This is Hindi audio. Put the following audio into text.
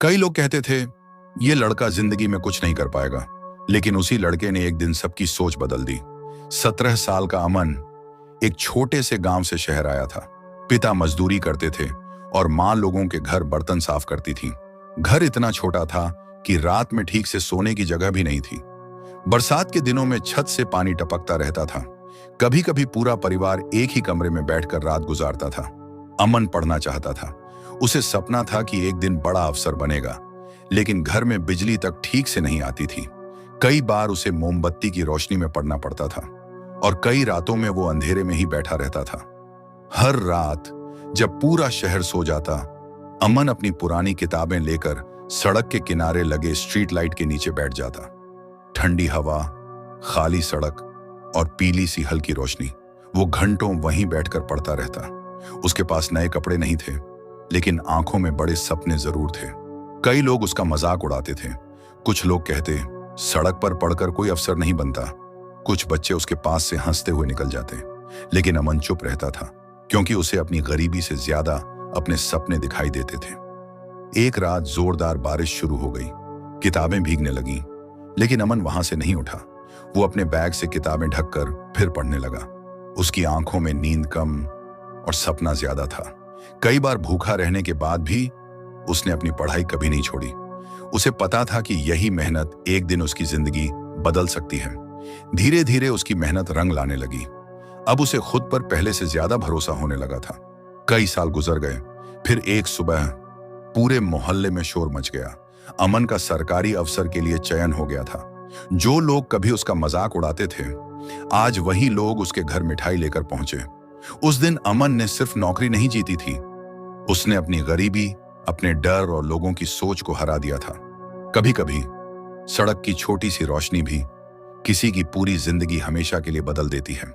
कई लोग कहते थे ये लड़का जिंदगी में कुछ नहीं कर पाएगा, लेकिन उसी लड़के ने एक दिन सबकी सोच बदल दी। 17 साल का अमन एक छोटे से गांव से शहर आया था। पिता मजदूरी करते थे और माँ लोगों के घर बर्तन साफ करती थी। घर इतना छोटा था कि रात में ठीक से सोने की जगह भी नहीं थी। बरसात के दिनों में छत से पानी टपकता रहता था। कभी कभी पूरा परिवार एक ही कमरे में बैठकर रात गुजारता था। अमन पढ़ना चाहता था। उसे सपना था कि एक दिन बड़ा अफसर बनेगा, लेकिन घर में बिजली तक ठीक से नहीं आती थी। कई बार उसे मोमबत्ती की रोशनी में पढ़ना पड़ता था और कई रातों में वो अंधेरे में ही बैठा रहता था। हर रात जब पूरा शहर सो जाता, अमन अपनी पुरानी किताबें लेकर सड़क के किनारे लगे स्ट्रीट लाइट के नीचे बैठ जाता। ठंडी हवा, खाली सड़क और पीली सी हल्की रोशनी। वो घंटों वहीं बैठकर पढ़ता रहता। उसके पास नए कपड़े नहीं थे, लेकिन आंखों में बड़े सपने जरूर थे। कई लोग उसका मजाक उड़ाते थे। कुछ लोग कहते सड़क पर पढ़कर कोई अफसर नहीं बनता। कुछ बच्चे उसके पास से हंसते हुए निकल जाते, लेकिन अमन चुप रहता था, क्योंकि उसे अपनी गरीबी से ज्यादा अपने सपने दिखाई देते थे। एक रात जोरदार बारिश शुरू हो गई। किताबें भीगने लगीं, लेकिन अमन वहां से नहीं उठा। वो अपने बैग से किताबें ढककर फिर पढ़ने लगा। उसकी आंखों में नींद कम और सपना ज्यादा था। कई बार भूखा रहने के बाद भी उसने अपनी पढ़ाई कभी नहीं छोड़ी। उसे पता था कि यही मेहनत एक दिन उसकी जिंदगी बदल सकती है। धीरे धीरे उसकी मेहनत रंग लाने लगी। अब उसे खुद पर पहले से ज्यादा भरोसा होने लगा था। कई साल गुजर गए। फिर एक सुबह पूरे मोहल्ले में शोर मच गया। अमन का सरकारी अफसर के लिए चयन हो गया था। जो लोग कभी उसका मजाक उड़ाते थे, आज वही लोग उसके घर मिठाई लेकर पहुंचे। उस दिन अमन ने सिर्फ नौकरी नहीं जीती थी, उसने अपनी गरीबी, अपने डर और लोगों की सोच को हरा दिया था। कभी कभी सड़क की छोटी सी रोशनी भी किसी की पूरी जिंदगी हमेशा के लिए बदल देती है।